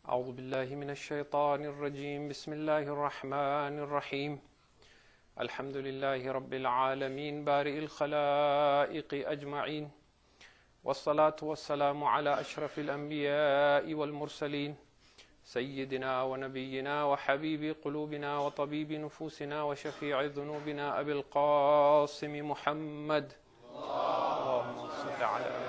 أعوذ بالله من الشيطان الرجيم بسم الله الرحمن الرحيم الحمد لله رب العالمين بارئ الخلائق أجمعين والصلاة والسلام على أشرف الأنبياء والمرسلين سيدنا ونبينا وحبيب قلوبنا وطبيب نفوسنا وشفيع ذنوبنا أبي القاسم محمد اللهم صل على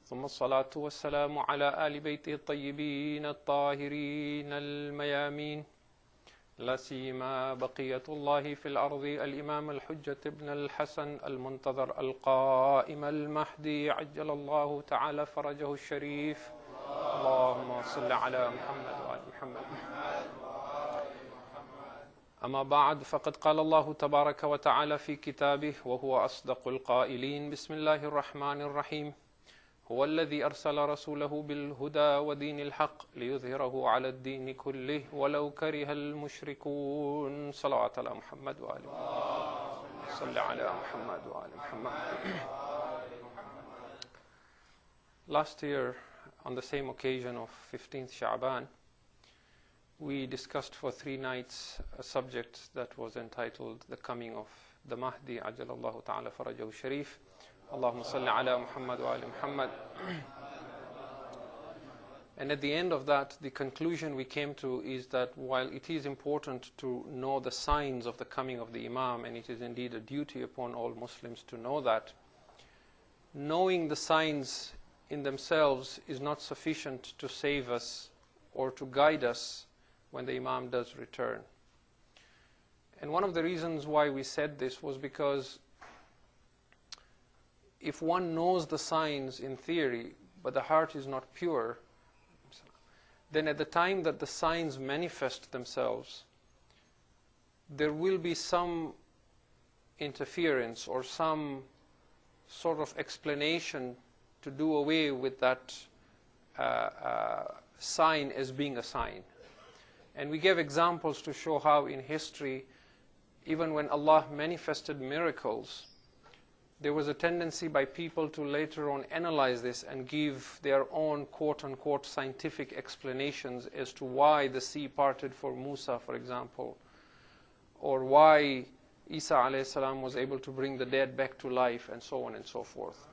ثم الصلاة والسلام على آل بيته الطيبين الطاهرين الميامين لا سيما بقية الله في الأرض الإمام الحجة ابن الحسن المنتظر القائم المهدي عجل الله تعالى فرجه الشريف اللهم صل على محمد وآل محمد. أما بعد فقد قال الله تبارك وتعالى في كتابه وهو أصدق القائلين بسم الله الرحمن الرحيم هو الذي أرسل رسوله بالهدى ودين الحق ليظهره على الدين كله ولو كره المشركون صلوات على محمد وآل محمد صل على محمد وآل محمد. Last year, on the same occasion of 15th Sha'ban, we discussed for 3 nights a subject that was entitled The Coming of the Mahdi Ajalallahu Ta'ala Farajahu Sharif. Allahumma salli ala Muhammad wa ali Muhammad. And at the end of that, the conclusion we came to is that while it is important to know the signs of the coming of the Imam, and it is indeed a duty upon all Muslims to know that, knowing the signs in themselves is not sufficient to save us or to guide us when the Imam does return. And one of the reasons why we said this was because if one knows the signs in theory, but the heart is not pure, then at the time that the signs manifest themselves, there will be some interference or some sort of explanation to do away with that sign as being a sign. And we gave examples to show how in history, even when Allah manifested miracles, there was a tendency by people to later on analyze this and give their own quote-unquote scientific explanations as to why the sea parted for Musa, for example, or why Isa alayhi salam was able to bring the dead back to life, and so on and so forth.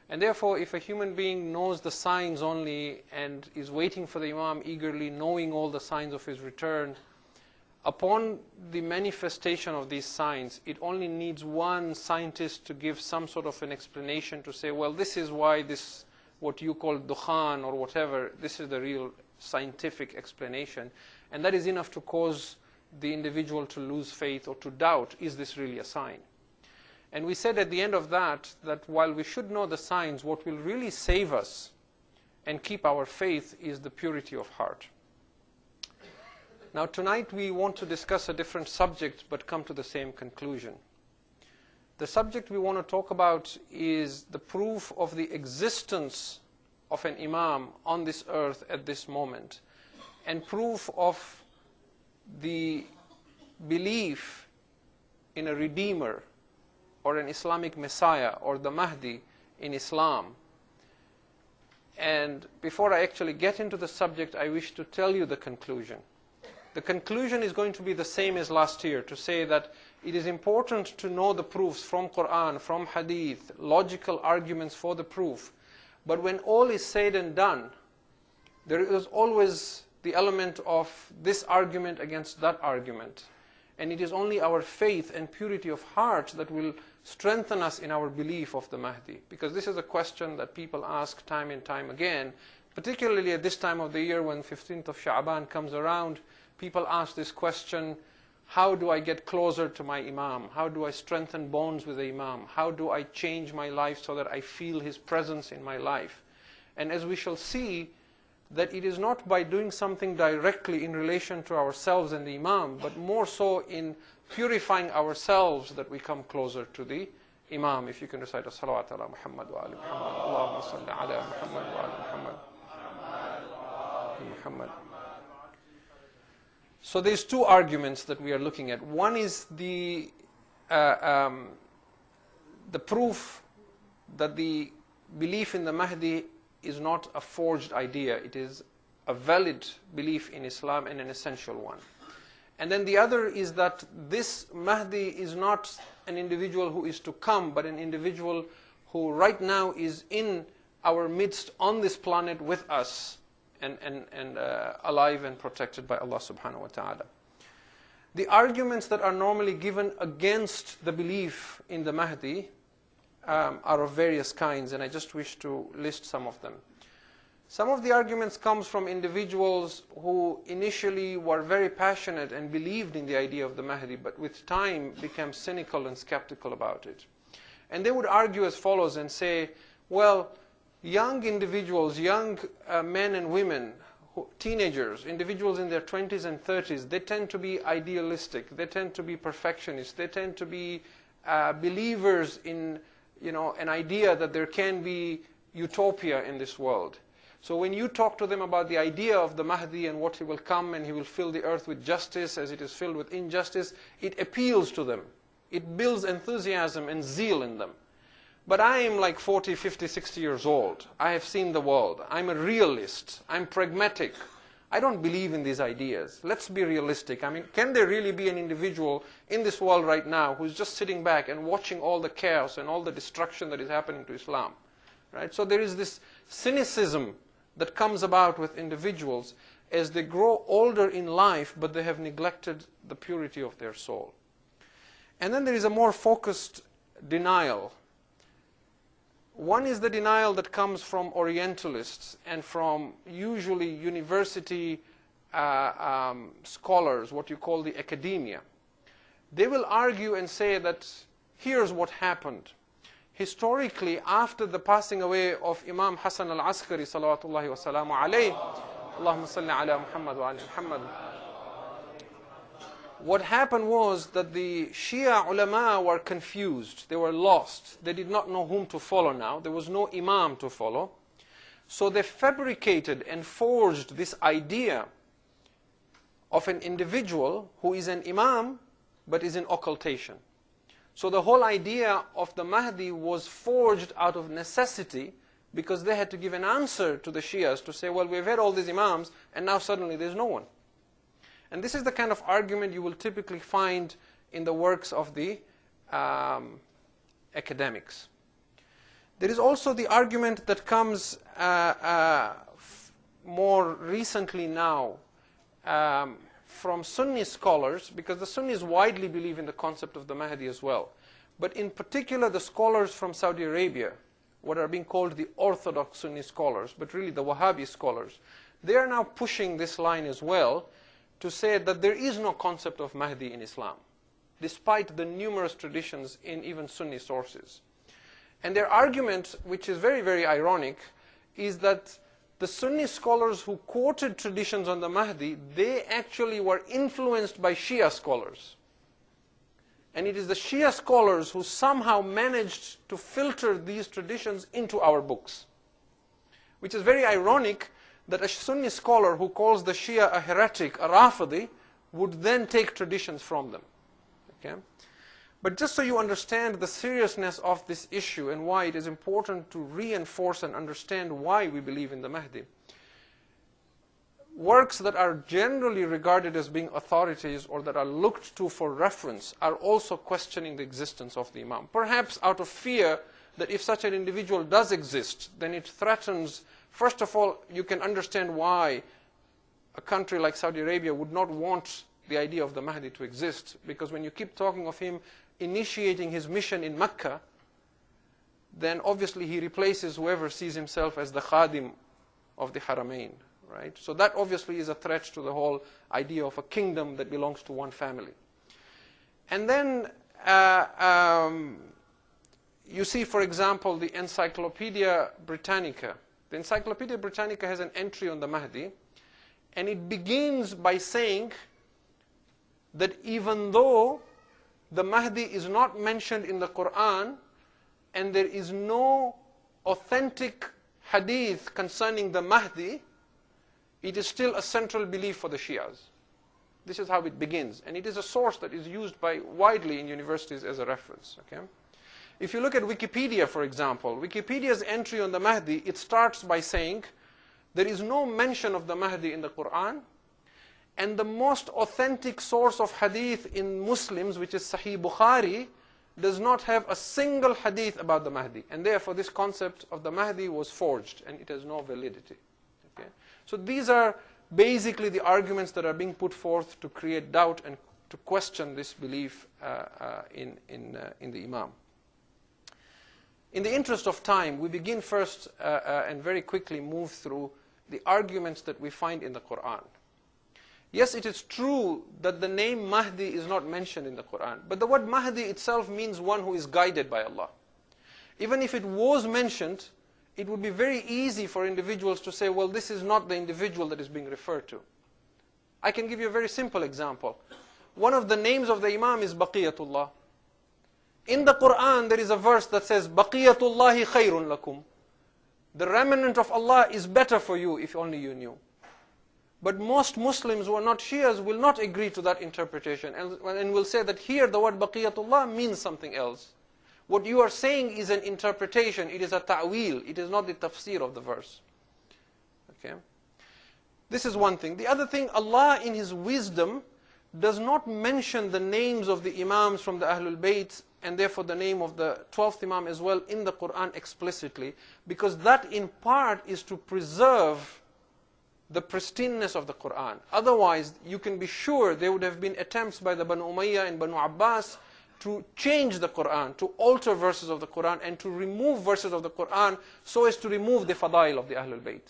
And therefore, if a human being knows the signs only and is waiting for the Imam eagerly, knowing all the signs of his return, upon the manifestation of these signs, it only needs one scientist to give some sort of an explanation to say, well, this is why this, what you call dukhan or whatever, this is the real scientific explanation. And that is enough to cause the individual to lose faith or to doubt, is this really a sign? And we said at the end of that while we should know the signs, what will really save us and keep our faith is the purity of heart. Now tonight we want to discuss a different subject but come to the same conclusion. The subject we want to talk about is the proof of the existence of an Imam on this earth at this moment, and proof of the belief in a Redeemer or an Islamic Messiah or the Mahdi in Islam. And before I actually get into the subject, I wish to tell you the conclusion. The conclusion is going to be the same as last year, to say that it is important to know the proofs from Quran, from Hadith, logical arguments for the proof. But when all is said and done, there is always the element of this argument against that argument. And it is only our faith and purity of heart that will strengthen us in our belief of the Mahdi. Because this is a question that people ask time and time again, particularly at this time of the year when 15th of Sha'ban comes around. People ask this question, how do I get closer to my Imam? How do I strengthen bonds with the Imam? How do I change my life so that I feel his presence in my life? And as we shall see, that it is not by doing something directly in relation to ourselves and the Imam, but more so in purifying ourselves that we come closer to the Imam. If you can recite a salawat ala Muhammad wa ali Muhammad. Allahumma salli ala Muhammad wa ali Muhammad. Muhammad. So there's 2 arguments that we are looking at. One is the proof that the belief in the Mahdi is not a forged idea. It is a valid belief in Islam and an essential one. And then the other is that this Mahdi is not an individual who is to come, but an individual who right now is in our midst on this planet with us and alive and protected by Allah subhanahu wa ta'ala. The arguments that are normally given against the belief in the Mahdi are of various kinds, and I just wish to list some of them. Some of the arguments comes from individuals who initially were very passionate and believed in the idea of the Mahdi, but with time became cynical and skeptical about it. And they would argue as follows and say, well, young individuals, young men and women, teenagers, individuals in their 20s and 30s, they tend to be idealistic, they tend to be perfectionists, they tend to be believers in an idea that there can be utopia in this world. So when you talk to them about the idea of the Mahdi and what he will come and he will fill the earth with justice as it is filled with injustice, it appeals to them. It builds enthusiasm and zeal in them. But I am like 40, 50, 60 years old. I have seen the world. I'm a realist. I'm pragmatic. I don't believe in these ideas. Let's be realistic. I mean, can there really be an individual in this world right now who's just sitting back and watching all the chaos and all the destruction that is happening to Islam? Right? So there is this cynicism that comes about with individuals as they grow older in life, but they have neglected the purity of their soul. And then there is a more focused denial. One is the denial that comes from Orientalists and from usually university scholars, what you call the academia. They will argue and say that here's what happened. Historically, after the passing away of Imam Hassan al-Askari, salawatullahi wa salamu alayhi, Allahumma salli ala Muhammad wa ala Muhammad, what happened was that the Shia ulama were confused. They were lost. They did not know whom to follow now. There was no Imam to follow. So they fabricated and forged this idea of an individual who is an Imam but is in occultation. So the whole idea of the Mahdi was forged out of necessity because they had to give an answer to the Shias to say, well, we've had all these Imams and now suddenly there's no one. And this is the kind of argument you will typically find in the works of the academics. There is also the argument that comes more recently now from Sunni scholars, because the Sunnis widely believe in the concept of the Mahdi as well. But in particular, the scholars from Saudi Arabia, what are being called the Orthodox Sunni scholars, but really the Wahhabi scholars, they are now pushing this line as well to say that there is no concept of Mahdi in Islam, despite the numerous traditions in even Sunni sources. And their argument, which is very, very ironic, is that the Sunni scholars who quoted traditions on the Mahdi, they actually were influenced by Shia scholars. And it is the Shia scholars who somehow managed to filter these traditions into our books. Which is very ironic that a Sunni scholar who calls the Shia a heretic, a Rafidi, would then take traditions from them. Okay? But just so you understand the seriousness of this issue and why it is important to reinforce and understand why we believe in the Mahdi, works that are generally regarded as being authorities or that are looked to for reference are also questioning the existence of the Imam. Perhaps out of fear that if such an individual does exist, then it threatens. First of all, you can understand why a country like Saudi Arabia would not want the idea of the Mahdi to exist, because when you keep talking of him initiating his mission in Mecca, then obviously he replaces whoever sees himself as the Khadim of the Haramain, right? So that obviously is a threat to the whole idea of a kingdom that belongs to one family. And then you see, for example, the Encyclopedia Britannica. The Encyclopedia Britannica has an entry on the Mahdi, and it begins by saying that even though the Mahdi is not mentioned in the Quran, and there is no authentic hadith concerning the Mahdi, it is still a central belief for the Shias. This is how it begins, and it is a source that is used by widely in universities as a reference. Okay? If you look at Wikipedia, for example, Wikipedia's entry on the Mahdi, it starts by saying, there is no mention of the Mahdi in the Quran, and the most authentic source of hadith in Muslims, which is Sahih Bukhari, does not have a single hadith about the Mahdi. And therefore this concept of the Mahdi was forged, and it has no validity. Okay? So these are basically the arguments that are being put forth to create doubt and to question this belief in the Imam. In the interest of time, we begin first and very quickly move through the arguments that we find in the Quran. Yes, it is true that the name Mahdi is not mentioned in the Quran, but the word Mahdi itself means one who is guided by Allah. Even if it was mentioned, it would be very easy for individuals to say, well, this is not the individual that is being referred to. I can give you a very simple example. One of the names of the Imam is Baqiyatullah. In the Quran, there is a verse that says, Baqiyatullahi khayrun lakum. The remnant of Allah is better for you if only you knew. But most Muslims who are not Shias will not agree to that interpretation and will say that here the word Baqiyatullah means something else. What you are saying is an interpretation, it is a ta'wil, it is not the tafsir of the verse. Okay? This is one thing. The other thing, Allah in His wisdom does not mention the names of the Imams from the Ahlul Bayt and therefore the name of the 12th Imam as well in the Quran explicitly, because that in part is to preserve the pristineness of the Quran. Otherwise, you can be sure there would have been attempts by the Banu Umayyah and Banu Abbas to change the Quran, to alter verses of the Quran, and to remove verses of the Quran so as to remove the fadail of the Ahlul Bayt.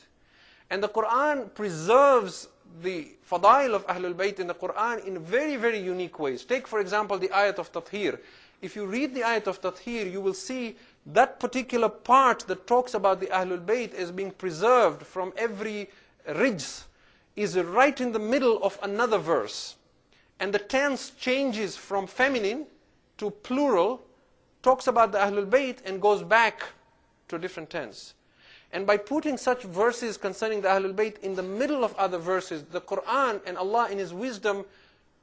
And the Quran preserves the fadail of Ahlul Bayt in the Quran in very, very unique ways. Take, for example, the ayat of Tathir. If you read the ayat of Tathir, you will see that particular part that talks about the Ahlul Bayt as being preserved from every rijs is right in the middle of another verse. And the tense changes from feminine to plural, talks about the Ahlul Bayt and goes back to a different tense. And by putting such verses concerning the Ahlul Bayt in the middle of other verses, the Quran and Allah in His wisdom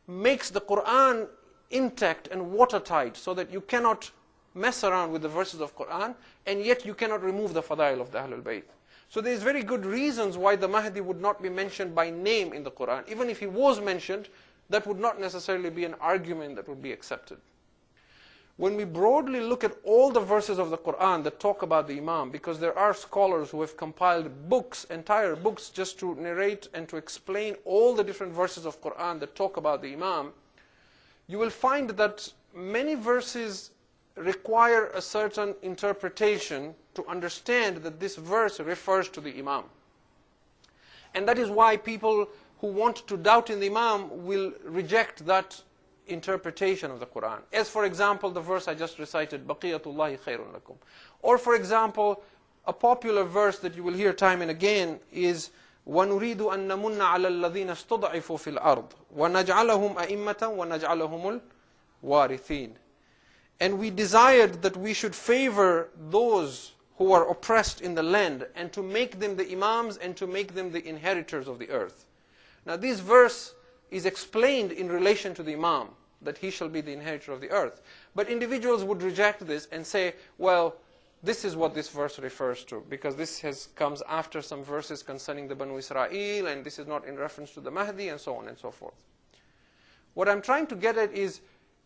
makes the Quran intact and watertight so that you cannot mess around with the verses of Quran and yet you cannot remove the fadail of the Ahlul Bayt. So there is very good reasons why the Mahdi would not be mentioned by name in the Quran. Even if he was mentioned, that would not necessarily be an argument that would be accepted. When we broadly look at all the verses of the Quran that talk about the Imam, because there are scholars who have compiled books, entire books, just to narrate and to explain all the different verses of Quran that talk about the Imam, you will find that many verses require a certain interpretation to understand that this verse refers to the Imam. And that is why people who want to doubt in the Imam will reject that interpretation of the Quran. As for example, the verse I just recited, Baqiyatullahi khayrun lakum. Or for example, a popular verse that you will hear time and again is وَنُرِيدُ أَن نَمُنَّ عَلَى الَّذِينَ اسْتُضْعِفُوا فِي الْأَرْضِ وَنَجْعَلَهُمْ أَئِمَّةً وَنَجْعَلَهُمُ الْوَارِثِينَ. And we desired that we should favor those who are oppressed in the land and to make them the Imams and to make them the inheritors of the earth. Now this verse is explained in relation to the Imam, that he shall be the inheritor of the earth. But individuals would reject this and say, well, this is what this verse refers to, because this comes after some verses concerning the Banu Israel, and this is not in reference to the Mahdi, and so on and so forth. What I'm trying to get at is,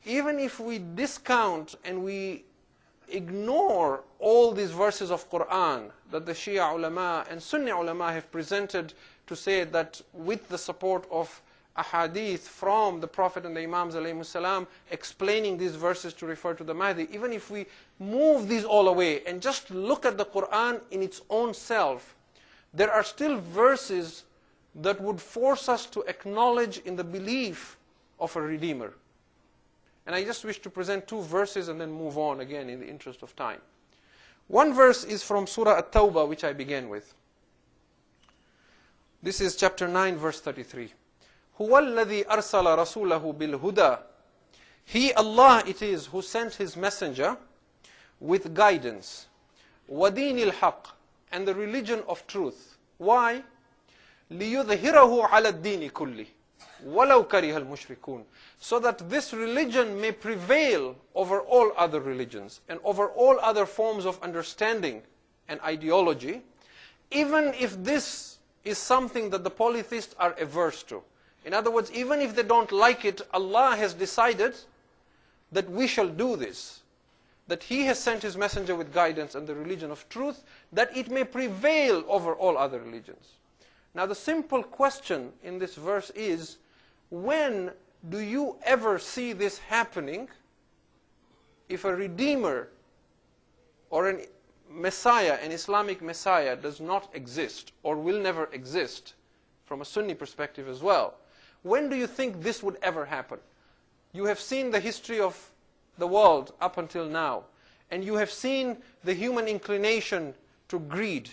even if we discount and we ignore all these verses of Quran that the Shia ulama and Sunni ulama have presented to say that with the support of ahadith from the Prophet and the Imams alayhimus salam explaining these verses to refer to the Mahdi, even if we move these all away and just look at the Quran in its own self, there are still verses that would force us to acknowledge in the belief of a Redeemer. And I just wish to present two verses and then move on again in the interest of time. One verse is from Surah At-Tawbah, which I began with. This is chapter 9, verse 33. هُوَ الَّذِي أَرْسَلَ رَسُولَهُ بِالْهُدَى. He, Allah, it is who sent His messenger with guidance. وَدِينِ الْحَقِّ, and the religion of truth. Why? لِيُظْهِرَهُ عَلَى الدِّينِ كُلِّهِ. وَلَوْ كَرِهَ الْمُشْرِكُونَ, so that this religion may prevail over all other religions and over all other forms of understanding and ideology, even if this is something that the polytheists are averse to. In other words, even if they don't like it, Allah has decided that we shall do this, that He has sent His messenger with guidance and the religion of truth, that it may prevail over all other religions. Now the simple question in this verse is, when do you ever see this happening if a Redeemer or an Messiah, an Islamic Messiah, does not exist or will never exist from a Sunni perspective as well? When do you think this would ever happen? You have seen the history of the world up until now, and you have seen the human inclination to greed.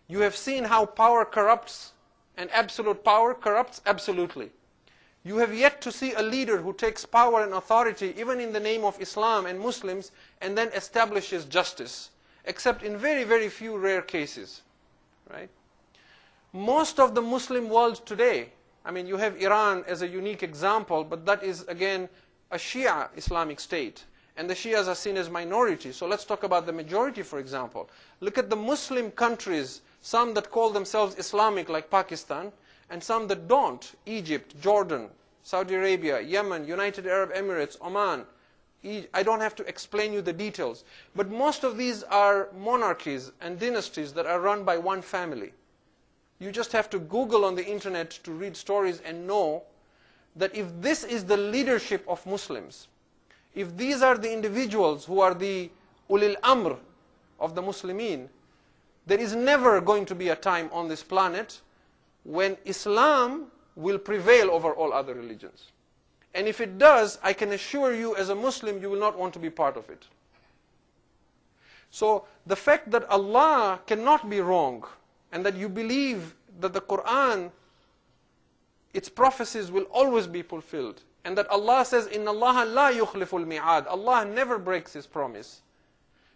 You have seen how power corrupts, and absolute power corrupts absolutely. You have yet to see a leader who takes power and authority, even in the name of Islam and Muslims, and then establishes justice, except in very, very few rare cases. Right? Most of the Muslim world today, I mean, you have Iran as a unique example, but that is, again, a Shia Islamic state. And the Shias are seen as minority. So let's talk about the majority, for example. Look at the Muslim countries, some that call themselves Islamic, like Pakistan, and some that don't. Egypt, Jordan, Saudi Arabia, Yemen, United Arab Emirates, Oman. I don't have to explain you the details. But most of these are monarchies and dynasties that are run by one family. You just have to Google on the internet to read stories and know that if this is the leadership of Muslims, if these are the individuals who are the ulil amr of the Muslimin, there is never going to be a time on this planet when Islam will prevail over all other religions. And if it does, I can assure you as a Muslim, you will not want to be part of it. So the fact that Allah cannot be wrong, and that you believe that the Quran, its prophecies will always be fulfilled, and that Allah says, إِنَّ اللَّهَ لَا يُخْلِفُ الْمِعَادِ, Allah never breaks His promise.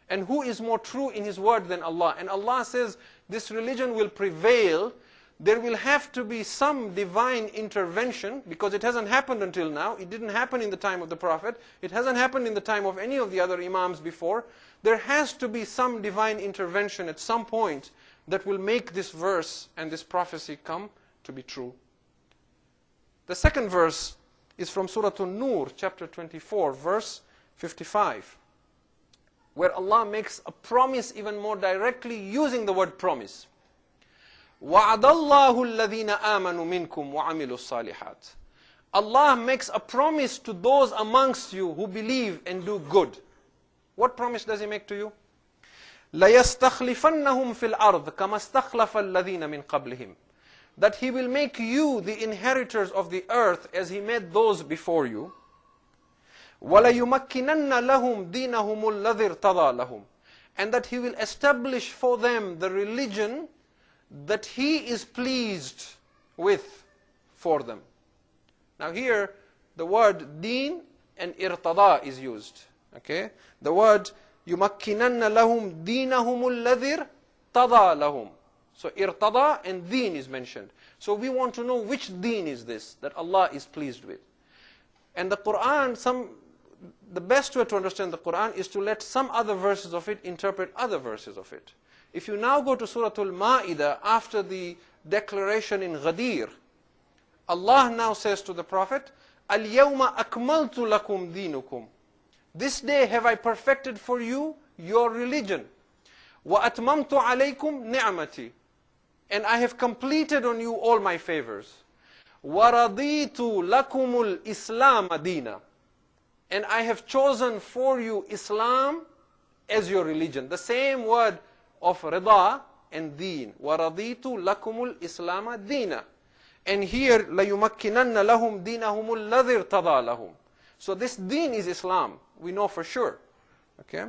And who is more true in His word than Allah? And Allah says, this religion will prevail. There will have to be some divine intervention, because it hasn't happened until now. It didn't happen in the time of the Prophet. It hasn't happened in the time of any of the other Imams before. There has to be some divine intervention at some point that will make this verse and this prophecy come to be true. The second verse is from Surah An-Nur, chapter 24, verse 55, where Allah makes a promise even more directly using the word promise. وَعَدَ اللَّهُ الَّذِينَ آمَنُوا مِنْكُمْ وَعَمِلُوا الصَّالِحَاتِ. Allah makes a promise to those amongst you who believe and do good. What promise does He make to you? لَيَسْتَخْلِفَنَّهُمْ فِي الْأَرْضِ كَمَا اسْتَخْلَفَ الَّذِينَ مِنْ قَبْلِهِمْ. That He will make you the inheritors of the earth as He made those before you. وَلَيُمَكِّنَنَّ لَهُمْ دِينَهُمُ الَّذِي ارْتَضَى لَهُمْ. And that He will establish for them the religion that He is pleased with for them. Now here, the word deen and irtada is used. Okay? The word يُمَكِّنَنَّ لَهُمْ دِينَهُمُ الَّذِي ارْتَضَى لَهُمْ. So irtada and deen is mentioned. So we want to know which deen is this that Allah is pleased with. And the Quran, the best way to understand the Quran is to let some other verses of it interpret other verses of it. If you now go to Surah Al-Ma'idah, after the declaration in Ghadir, Allah now says to the Prophet, Al-Yawma akmaltu lakum dinukum. This day have I perfected for you your religion. Wa atmamtu alaykum ni'mati. And I have completed on you all my favors. Wa raditu lakumul Islam dina. And I have chosen for you Islam as your religion. The same word of rida and deen. وَرَضِيتُ لَكُمُ الْإِسْلَامَ دِينًا. And here, لَيُمَكِّنَنَّ لَهُمْ دِينَهُمُ الَّذِي ارْتَضَى لَهُمْ. So this deen is Islam. We know for sure. Okay?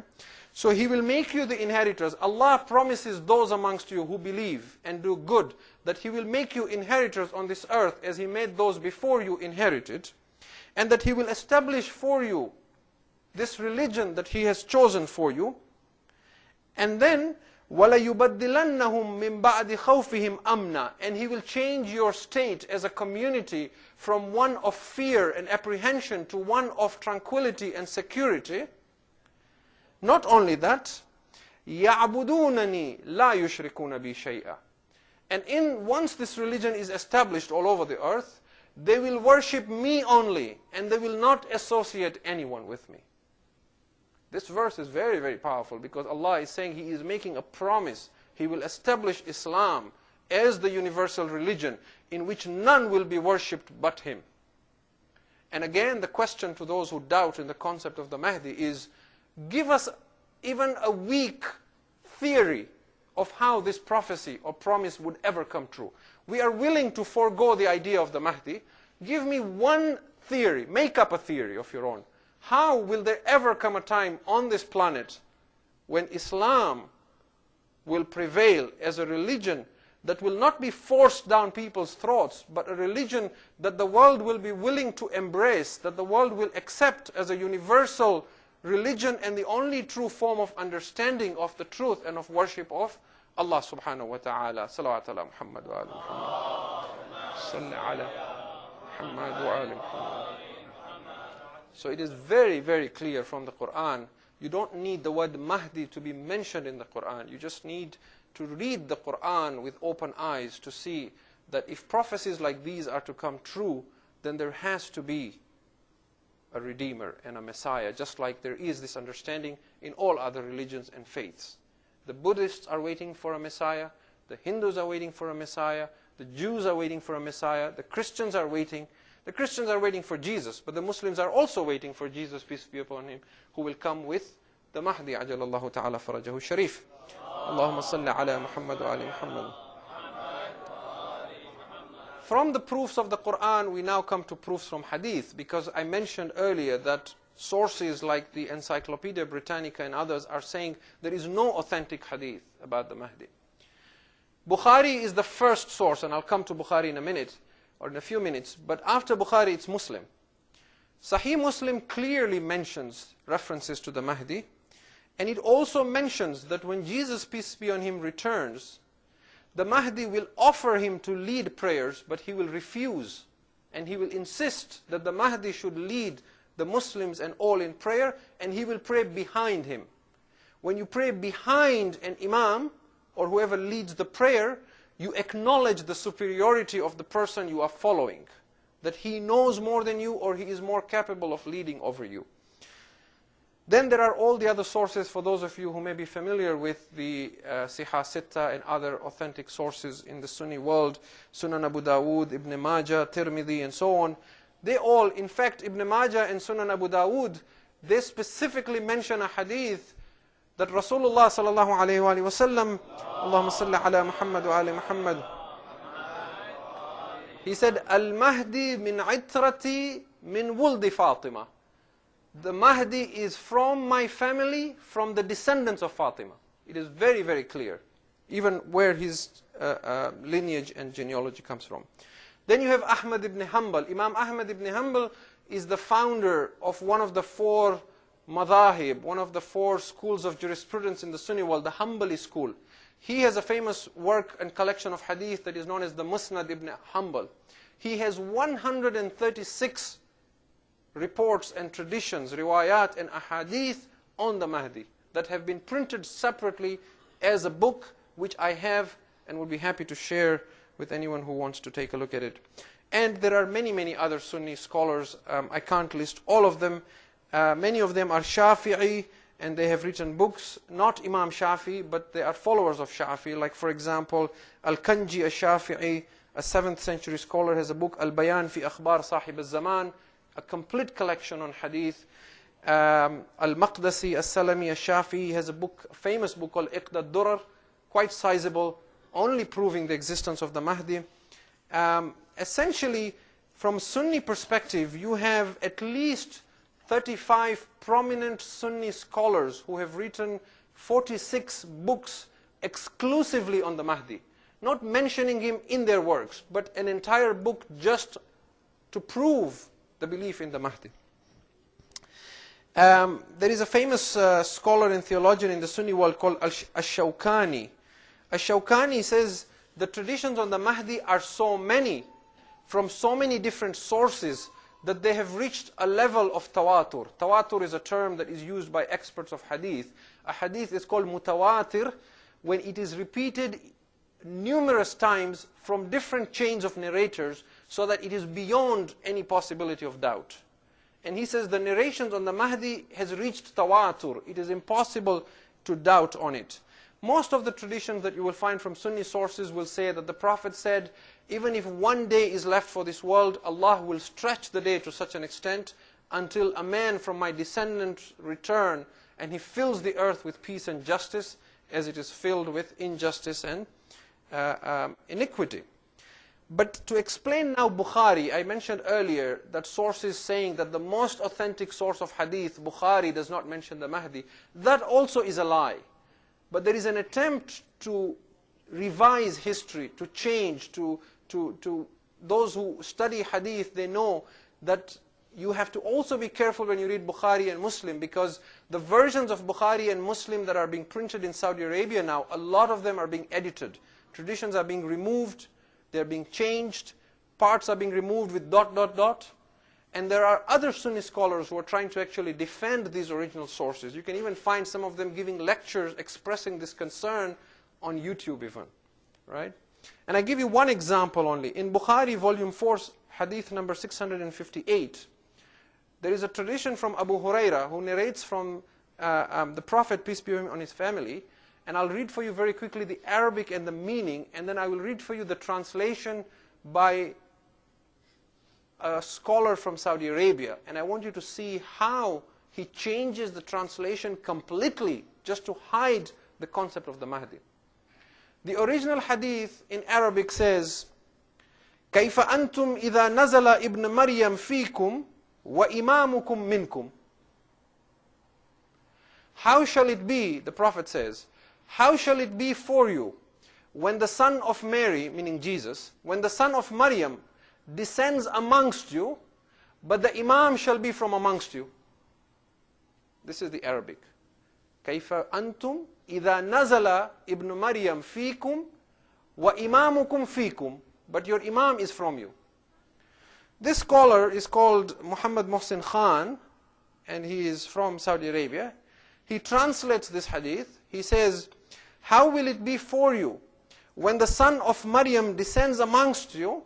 So He will make you the inheritors. Allah promises those amongst you who believe and do good that He will make you inheritors on this earth as He made those before you inherited. And that He will establish for you this religion that He has chosen for you. And then, وَلَيُبَدِّلَنَّهُمْ مِنْ بَعْدِ خَوْفِهِمْ أَمْنًا. And He will change your state as a community from one of fear and apprehension to one of tranquility and security. Not only that, يَعْبُدُونَنِي لَا يُشْرِكُونَ بِي شَيْئًا. And once this religion is established all over the earth, they will worship me only, and they will not associate anyone with me. This verse is very, very powerful, because Allah is saying He is making a promise. He will establish Islam as the universal religion in which none will be worshipped but Him. And again, the question to those who doubt in the concept of the Mahdi is, give us even a weak theory of how this prophecy or promise would ever come true. We are willing to forego the idea of the Mahdi. Give me one theory, make up a theory of your own. How will there ever come a time on this planet when Islam will prevail as a religion that will not be forced down people's throats, but a religion that the world will be willing to embrace, that the world will accept as a universal religion and the only true form of understanding of the truth and of worship of Allah subhanahu wa ta'ala. Salawat ala Muhammad wa ala Muhammad. Salli ala Muhammad wa ala Muhammad. So it is very, very clear from the Quran. You don't need the word Mahdi to be mentioned in the Quran. You just need to read the Quran with open eyes to see that if prophecies like these are to come true, then there has to be a Redeemer and a Messiah, just like there is this understanding in all other religions and faiths. The Buddhists are waiting for a Messiah, the Hindus are waiting for a Messiah, the Jews are waiting for a Messiah, the Christians are waiting. The Christians are waiting for Jesus, but the Muslims are also waiting for Jesus, peace be upon Him, who will come with the Mahdi, ajalallahu ta'ala farajahu sharif. Allahumma salli ala Muhammad wa ali Muhammad. From the proofs of the Quran, we now come to proofs from Hadith, because I mentioned earlier that sources like the Encyclopedia Britannica and others are saying there is no authentic Hadith about the Mahdi. Bukhari is the first source, and I'll come to Bukhari in a minute, or in a few minutes, but after Bukhari it's Muslim. Sahih Muslim clearly mentions references to the Mahdi, and it also mentions that when Jesus, peace be on Him, returns, the Mahdi will offer Him to lead prayers, but He will refuse, and He will insist that the Mahdi should lead the Muslims and all in prayer, and He will pray behind Him. When you pray behind an Imam, or whoever leads the prayer, you acknowledge the superiority of the person you are following, that he knows more than you, or he is more capable of leading over you. Then there are all the other sources for those of you who may be familiar with the Sihah Sitta and other authentic sources in the Sunni world, Sunan Abu Dawud, Ibn Majah, Tirmidhi, and so on. They all, in fact, Ibn Majah and Sunan Abu Dawud, they specifically mention a hadith that Rasulullah sallallahu alayhi wa sallam, Allahumma salli ala Muhammad wa ali Muhammad, he said, Al-Mahdi min itrati min wuldi Fatima. The Mahdi is from my family, from the descendants of Fatima. It is very, very clear, even where his lineage and genealogy comes from. Then you have Ahmad ibn Hanbal. Imam Ahmad ibn Hanbal is the founder of one of the four madhahib, one of the four schools of jurisprudence in the Sunni world, the Hanbali school. He has a famous work and collection of hadith that is known as the Musnad ibn Hanbal. He has 136 reports and traditions, riwayat and ahadith on the Mahdi that have been printed separately as a book, which I have and would be happy to share with anyone who wants to take a look at it. And there are many, many other Sunni scholars. I can't list all of them. Many of them are Shafi'i, and they have written books, not Imam Shafi, but they are followers of Shafi. Like, for example, Al-Kanji al-Shafi'i, a 7th century scholar, has a book, Al-Bayan fi Akhbar Sahib al-Zaman, a complete collection on hadith. Al-Maqdasi al-Salami al-Shafi'i has a book, a famous book called Iqda al-Durar, quite sizable, only proving the existence of the Mahdi. Essentially, from Sunni perspective, you have at least 35 prominent Sunni scholars who have written 46 books exclusively on the Mahdi. Not mentioning him in their works, but an entire book just to prove the belief in the Mahdi. There is a famous scholar and theologian in the Sunni world called Ash-Shawkani. Ash-Shawkani says the traditions on the Mahdi are so many, from so many different sources, that they have reached a level of tawatur. Tawatur is a term that is used by experts of hadith. A hadith is called mutawatir when it is repeated numerous times from different chains of narrators so that it is beyond any possibility of doubt. And he says the narrations on the Mahdi has reached tawatur. It is impossible to doubt on it. Most of the traditions that you will find from Sunni sources will say that the Prophet said, even if one day is left for this world, Allah will stretch the day to such an extent until a man from my descendants return and he fills the earth with peace and justice as it is filled with injustice and iniquity. But to explain now Bukhari, I mentioned earlier that sources saying that the most authentic source of hadith, Bukhari, does not mention the Mahdi. That also is a lie. But there is an attempt to revise history, to change, to those who study hadith, they know that you have to also be careful when you read Bukhari and Muslim, because the versions of Bukhari and Muslim that are being printed in Saudi Arabia now, a lot of them are being edited. Traditions are being removed, they're being changed, parts are being removed with ... And there are other Sunni scholars who are trying to actually defend these original sources. You can even find some of them giving lectures expressing this concern on YouTube even, right? And I give you one example only. In Bukhari, volume 4, hadith number 658, there is a tradition from Abu Huraira who narrates from the Prophet, peace be on his family. And I'll read for you very quickly the Arabic and the meaning, and then I will read for you the translation by a scholar from Saudi Arabia. And I want you to see how he changes the translation completely just to hide the concept of the Mahdi. The original hadith in Arabic says, كَيْفَ أَنْتُمْ إِذَا نَزَلَ إِبْنَ مَرْيَمْ فِيكُمْ وَإِمَامُكُمْ مِنْكُمْ. How shall it be, the Prophet says, how shall it be for you when the son of Mary, meaning Jesus, when the son of Maryam descends amongst you, but the Imam shall be from amongst you? This is the Arabic. كَيْفَ أَنْتُمْ إِذَا نَزَلَ إِبْنُ مَرْيَمْ فِيكُمْ وَإِمَامُكُمْ فِيكُمْ. But your Imam is from you. This scholar is called Muhammad Mohsin Khan, and he is from Saudi Arabia. He translates this hadith. He says, how will it be for you when the son of Maryam descends amongst you,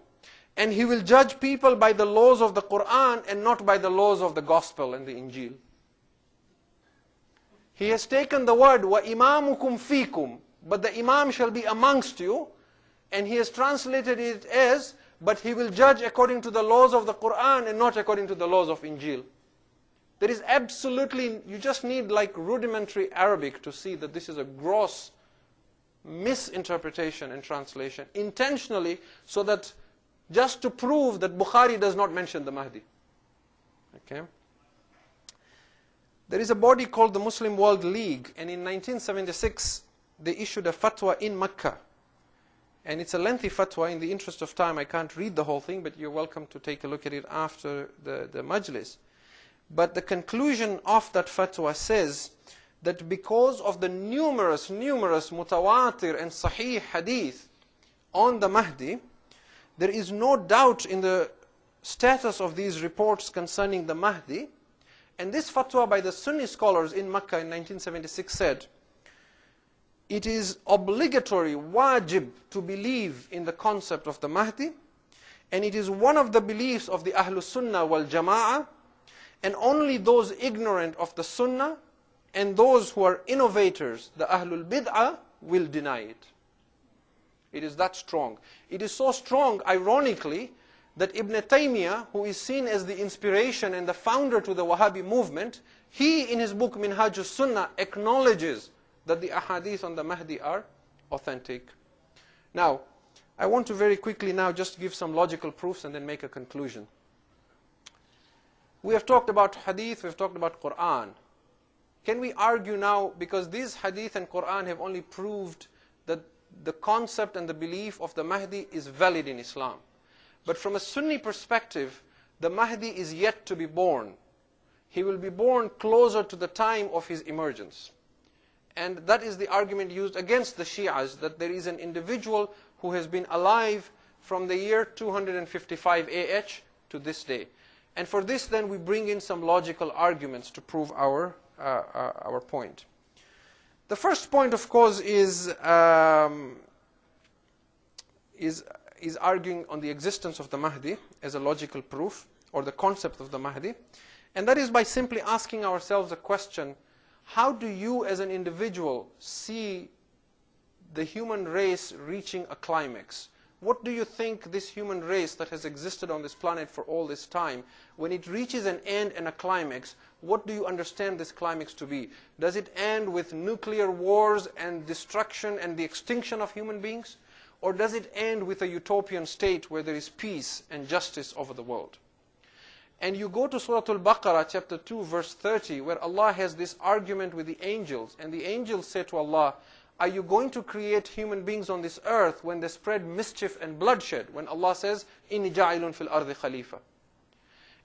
and he will judge people by the laws of the Quran and not by the laws of the Gospel and the Injil? He has taken the word وَإِمَامُكُمْ فِيكُمْ, but the Imam shall be amongst you, and he has translated it as, but he will judge according to the laws of the Quran and not according to the laws of Injil. There is absolutely, you just need like rudimentary Arabic to see that this is a gross misinterpretation and translation, intentionally, so that just to prove that Bukhari does not mention the Mahdi. Okay? There is a body called the Muslim World League, and in 1976 they issued a fatwa in Mecca. And it's a lengthy fatwa. In the interest of time, I can't read the whole thing, but you're welcome to take a look at it after the majlis. But the conclusion of that fatwa says that because of the numerous mutawatir and sahih hadith on the Mahdi, there is no doubt in the status of these reports concerning the Mahdi. And this fatwa by the Sunni scholars in Mecca in 1976 said, it is obligatory, wajib, to believe in the concept of the Mahdi, and it is one of the beliefs of the Ahlus Sunnah wal Jama'ah, and only those ignorant of the Sunnah and those who are innovators, the Ahlul Bid'ah, will deny it. It is that strong. It is so strong, ironically, that Ibn Taymiyyah, who is seen as the inspiration and the founder to the Wahhabi movement, he in his book Minhajus Sunnah acknowledges that the ahadith on the Mahdi are authentic. Now, I want to very quickly now just give some logical proofs and then make a conclusion. We have talked about hadith, we have talked about Quran. Can we argue now, because these hadith and Quran have only proved that the concept and the belief of the Mahdi is valid in Islam. But from a Sunni perspective, the Mahdi is yet to be born. he will be born closer to the time of his emergence. And that is the argument used against the Shi'as, that there is an individual who has been alive from the year 255 AH to this day. And for this then we bring in some logical arguments to prove our point. The first point, of course, is arguing on the existence of the Mahdi as a logical proof, or the concept of the Mahdi. And that is by simply asking ourselves a question: how do you as an individual see the human race reaching a climax? What do you think this human race that has existed on this planet for all this time, when it reaches an end and a climax, what do you understand this climax to be? Does it end with nuclear wars and destruction and the extinction of human beings? Or does it end with a utopian state where there is peace and justice over the world? And you go to Surah Al-Baqarah, chapter 2, verse 30, where Allah has this argument with the angels. And the angels say to Allah, are you going to create human beings on this earth when they spread mischief and bloodshed? When Allah says, إِنِّي جَاعِلٌ فِي الْأَرْضِ خَلِيفَةً.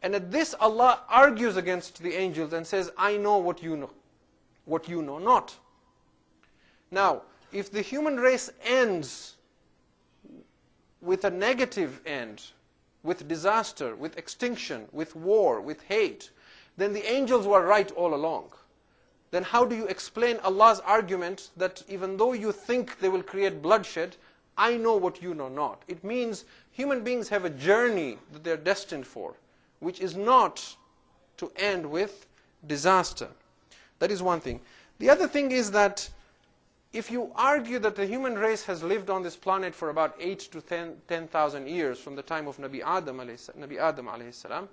And at this, Allah argues against the angels and says, I know what you know not. Now, if the human race ends with a negative end, with disaster, with extinction, with war, with hate, then the angels were right all along. Then how do you explain Allah's argument that even though you think they will create bloodshed, I know what you know not? It means human beings have a journey that they're destined for, which is not to end with disaster. That is one thing. The other thing is that if you argue that the human race has lived on this planet for about 8 to 10,000 years from the time of Nabi Adam alayhi salam,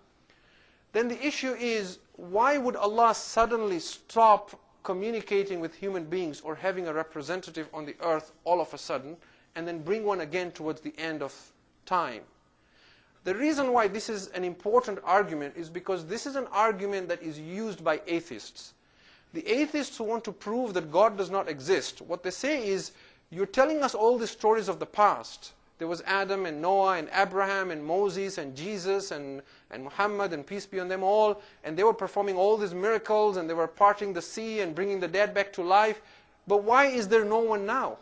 then the issue is, why would Allah suddenly stop communicating with human beings or having a representative on the earth all of a sudden, and then bring one again towards the end of time? The reason why this is an important argument is because this is an argument that is used by atheists. The atheists who want to prove that God does not exist, what they say is, you're telling us all the stories of the past. There was Adam and Noah and Abraham and Moses and Jesus and Muhammad, and peace be on them all, and they were performing all these miracles, and they were parting the sea and bringing the dead back to life. But why is there no one now?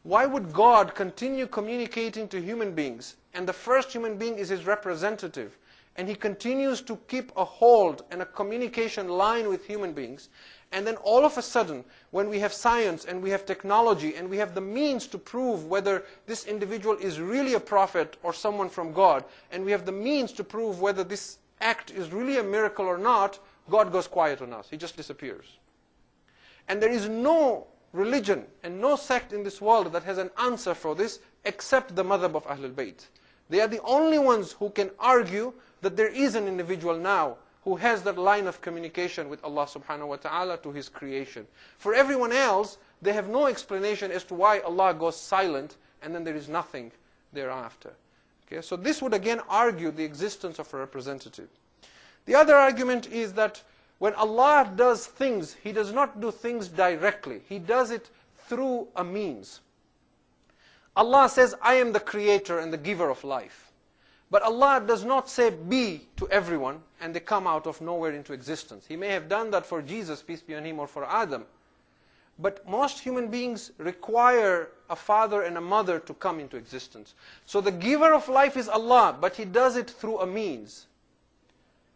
Why would God continue communicating to human beings, and the first human being is his representative, and he continues to keep a hold and a communication line with human beings, and then all of a sudden, when we have science and we have technology and we have the means to prove whether this individual is really a prophet or someone from God, and we have the means to prove whether this act is really a miracle or not, God goes quiet on us. He just disappears. And there is no religion and no sect in this world that has an answer for this except the madhab of Ahlul Bayt. They are the only ones who can argue that there is an individual now who has that line of communication with Allah subhanahu wa ta'ala to His creation. For everyone else, they have no explanation as to why Allah goes silent and then there is nothing thereafter. Okay? So this would again argue the existence of a representative. The other argument is that when Allah does things, He does not do things directly. He does it through a means. Allah says, I am the creator and the giver of life. But Allah does not say be to everyone and they come out of nowhere into existence. He may have done that for Jesus, peace be on him, or for Adam. But most human beings require a father and a mother to come into existence. So the giver of life is Allah, but He does it through a means.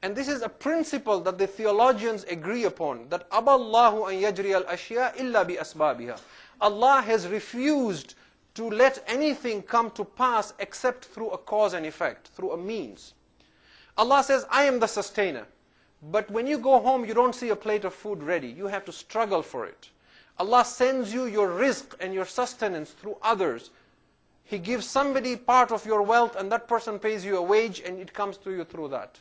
And this is a principle that the theologians agree upon, that أَبَى اللَّهُ أَن يَجْرِيَ الْأَشْيَاءِ إِلَّا بِأَسْبَابِهَا. Allah has refused to let anything come to pass except through a cause and effect, through a means. Allah says, I am the sustainer. But when you go home, you don't see a plate of food ready. You have to struggle for it. Allah sends you your rizq and your sustenance through others. He gives somebody part of your wealth and that person pays you a wage and it comes to you through that.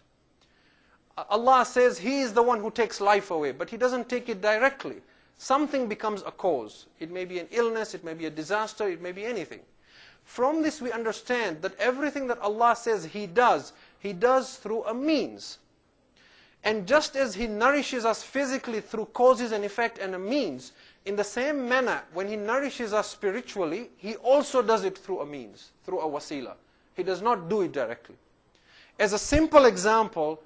Allah says He is the one who takes life away, but He doesn't take it directly. Something becomes a cause. It may be an illness, it may be a disaster, it may be anything. From this we understand that everything that Allah says He does through a means. And just as He nourishes us physically through causes and effect and a means, in the same manner, when He nourishes us spiritually, He also does it through a means, through a wasila. He does not do it directly. As a simple example,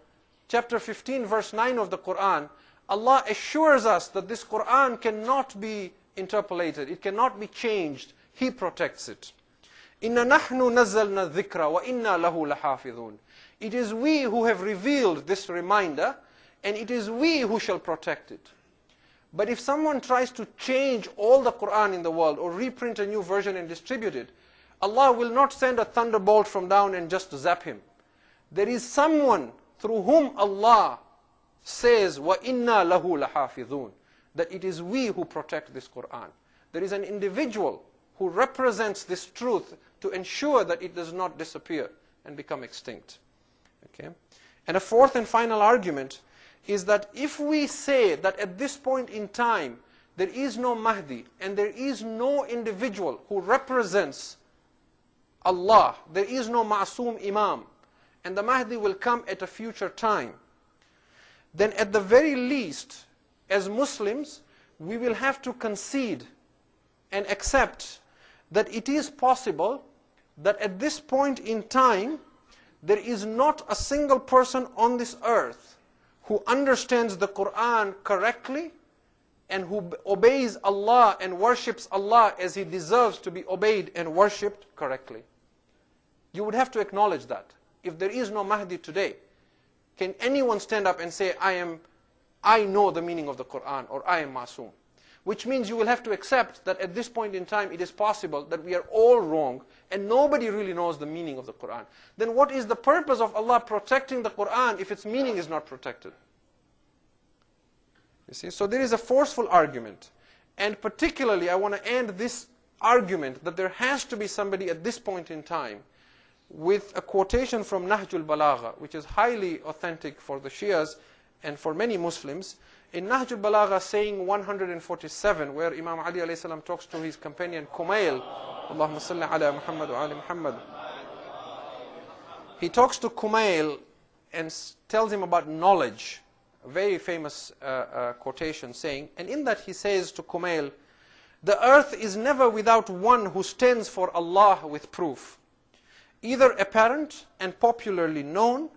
chapter 15, verse 9 of the Quran, Allah assures us that this Quran cannot be interpolated, it cannot be changed. He protects it. إِنَّا نَحْنُ نَزَّلْنَا الذِّكْرَ وَإِنَّا لَهُ لَحَافِظُونَ. It is we who have revealed this reminder, and it is we who shall protect it. But if someone tries to change all the Quran in the world, or reprint a new version and distribute it, Allah will not send a thunderbolt from down and just zap him. There is someone through whom Allah says, وَإِنَّا لَهُ لَحَافِظُونَ, that it is we who protect this Quran. There is an individual who represents this truth to ensure that it does not disappear and become extinct. Okay? And a fourth and final argument is that if we say that at this point in time there is no Mahdi and there is no individual who represents Allah, there is no Ma'soom Imam, and the Mahdi will come at a future time, then at the very least, as Muslims, we will have to concede and accept that it is possible that at this point in time, there is not a single person on this earth who understands the Quran correctly and who obeys Allah and worships Allah as He deserves to be obeyed and worshipped correctly. You would have to acknowledge that. If there is no Mahdi today, can anyone stand up and say, I know the meaning of the Quran, or I am Masoom? Which means you will have to accept that at this point in time it is possible that we are all wrong and nobody really knows the meaning of the Quran. Then what is the purpose of Allah protecting the Quran if its meaning is not protected? You see, so there is a forceful argument. And particularly I want to end this argument that there has to be somebody at this point in time with a quotation from Nahjul Balagha, which is highly authentic for the Shias and for many Muslims. In Nahjul Balagha, saying 147, where Imam Ali alayhi salam talks to his companion Kumail, Allahumma salli ala Muhammad wa ali Muhammad. He talks to Kumail and tells him about knowledge, a very famous quotation saying, and in that he says to Kumail, the earth is never without one who stands for Allah with proof, either apparent and popularly known,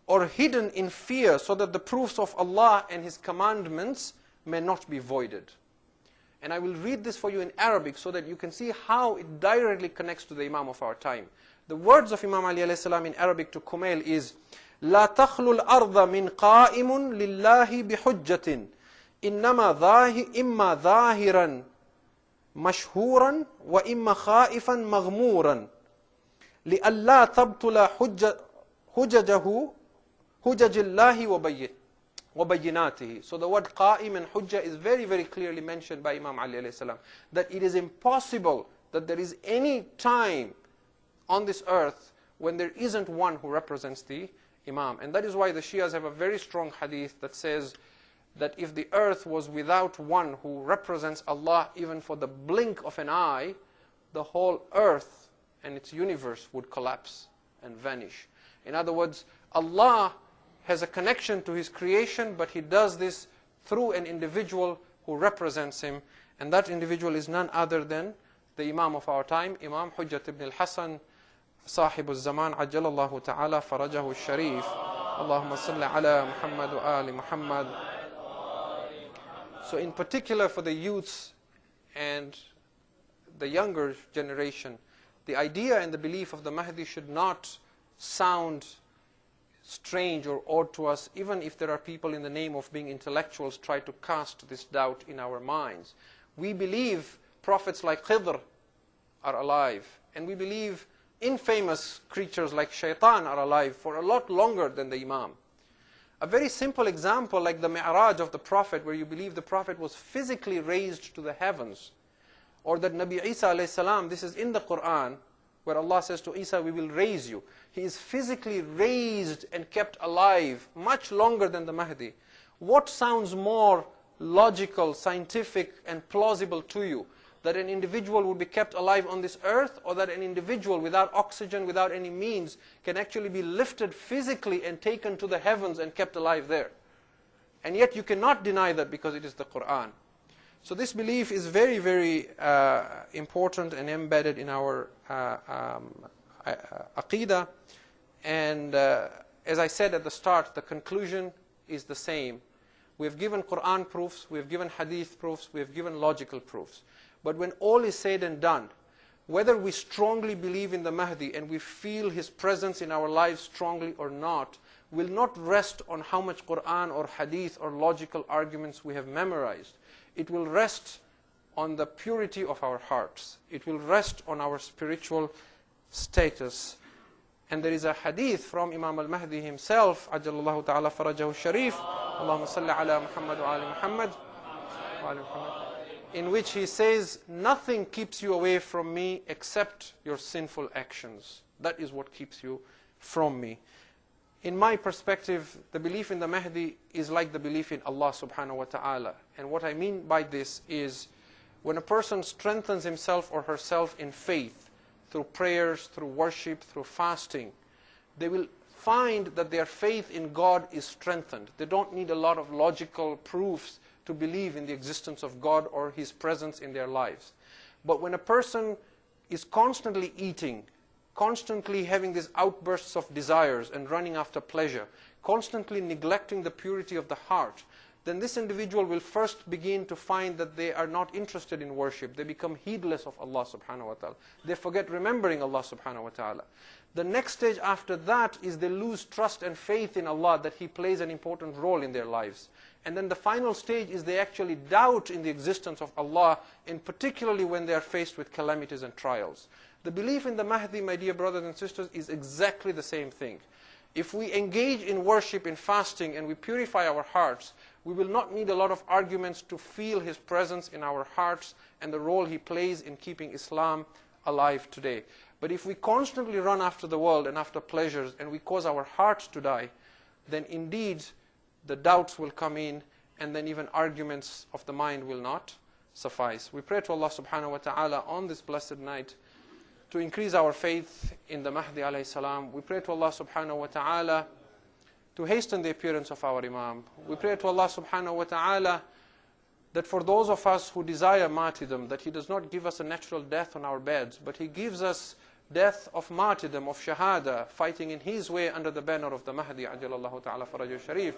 or hidden in fear, so that the proofs of Allah and His commandments may not be voided. And I will read this for you in Arabic so that you can see how it directly connects to the Imam of our time. The words of Imam Ali alayhi salam in Arabic to Kumail is, لا تخلو الأرض من قائم لله بحجة إنما إما ظاهرا مشهورا وإما خائفا مغمورا لألا تبطل حججه حجج الله وبيناته. So the word qa'im and hujjah is very, very clearly mentioned by Imam Ali alayhi salam, that it is impossible that there is any time on this earth when there isn't one who represents the Imam. And that is why the Shias have a very strong hadith that says that if the earth was without one who represents Allah even for the blink of an eye, the whole earth and its universe would collapse and vanish. In other words, Allah has a connection to His creation, but He does this through an individual who represents Him, and that individual is none other than the Imam of our time, Imam Hujjat ibn al-Hasan, Sahib al-Zaman, Ajjalallahu ta'ala farajahu al-Sharif. Allahumma salli ala Muhammad wa ali Muhammad. So in particular for the youths and the younger generation, the idea and the belief of the Mahdi should not sound strange or odd to us, even if there are people in the name of being intellectuals try to cast this doubt in our minds. We believe prophets like Khidr are alive, and we believe infamous creatures like Shaitan are alive for a lot longer than the Imam. A very simple example like the Mi'raj of the Prophet, where you believe the Prophet was physically raised to the heavens, or that Nabi Isa alayhi salam, this is in the Quran, where Allah says to Isa, we will raise you. He is physically raised and kept alive much longer than the Mahdi. What sounds more logical, scientific, and plausible to you? That an individual would be kept alive on this earth, or that an individual without oxygen, without any means, can actually be lifted physically and taken to the heavens and kept alive there? And yet you cannot deny that because it is the Quran. So this belief is very, very important and embedded in our aqidah. And as I said at the start, the conclusion is the same. We have given Quran proofs, we have given Hadith proofs, we have given logical proofs. But when all is said and done, whether we strongly believe in the Mahdi and we feel his presence in our lives strongly or not, will not rest on how much Quran or Hadith or logical arguments we have memorized. It will rest on the purity of our hearts. It will rest on our spiritual status. And there is a hadith from Imam al-Mahdi himself, Ajallallahu ta'ala farajahu sharif, Allahumma salli ala Muhammad wa ali Muhammad, wa ali Muhammad, in which he says, nothing keeps you away from me except your sinful actions. That is what keeps you from me. In my perspective, the belief in the Mahdi is like the belief in Allah subhanahu wa ta'ala. And what I mean by this is, when a person strengthens himself or herself in faith, through prayers, through worship, through fasting, they will find that their faith in God is strengthened. They don't need a lot of logical proofs to believe in the existence of God or His presence in their lives. But when a person is constantly eating, constantly having these outbursts of desires and running after pleasure, constantly neglecting the purity of the heart, then this individual will first begin to find that they are not interested in worship. They become heedless of Allah subhanahu wa ta'ala. They forget remembering Allah subhanahu wa ta'ala. The next stage after that is they lose trust and faith in Allah, that He plays an important role in their lives. And then the final stage is they actually doubt in the existence of Allah, and particularly when they are faced with calamities and trials. The belief in the Mahdi, my dear brothers and sisters, is exactly the same thing. If we engage in worship, in fasting, and we purify our hearts, we will not need a lot of arguments to feel His presence in our hearts and the role He plays in keeping Islam alive today. But if we constantly run after the world and after pleasures, and we cause our hearts to die, then indeed the doubts will come in, and then even arguments of the mind will not suffice. We pray to Allah subhanahu wa ta'ala on this blessed night to increase our faith in the Mahdi alayhi salam. We pray to Allah subhanahu wa ta'ala to hasten the appearance of our Imam. We pray to Allah subhanahu wa ta'ala that for those of us who desire martyrdom, that He does not give us a natural death on our beds, but He gives us death of martyrdom, of shahada, fighting in His way under the banner of the Mahdi, ajalallahu ta'ala farajah sharif.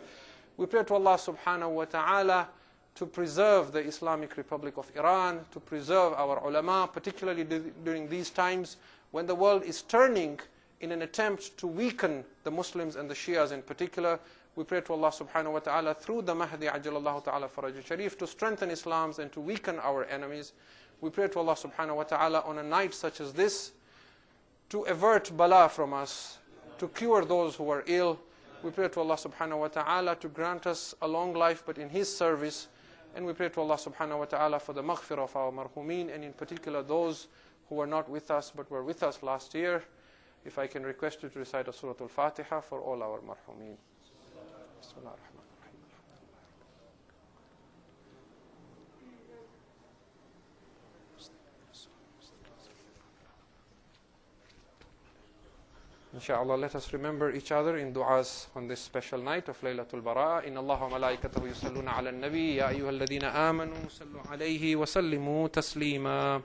We pray to Allah subhanahu wa ta'ala to preserve the Islamic Republic of Iran, to preserve our ulama, particularly during these times when the world is turning in an attempt to weaken the Muslims and the Shias in particular. We pray to Allah subhanahu wa ta'ala through the Mahdi ajalallahu ta'ala farajah sharif to strengthen Islam and to weaken our enemies. We pray to Allah subhanahu wa ta'ala on a night such as this to avert bala from us, to cure those who are ill. We pray to Allah subhanahu wa ta'ala to grant us a long life but in His service. And we pray to Allah subhanahu wa ta'ala for the maghfirah of our marhumin, and in particular those who were not with us but were with us last year. If I can request you to recite a Surah Al-Fatiha for all our marhumin. Bismillah ar-Rahman ar-Rahim. Inshallah, let us remember each other in du'as on this special night of Laylatul Bara'a. Inna Allah wa malaikatahu yusalluna ala an-nabi ya ayyuhalladhina amanu sallu alayhi wa sallimu taslima.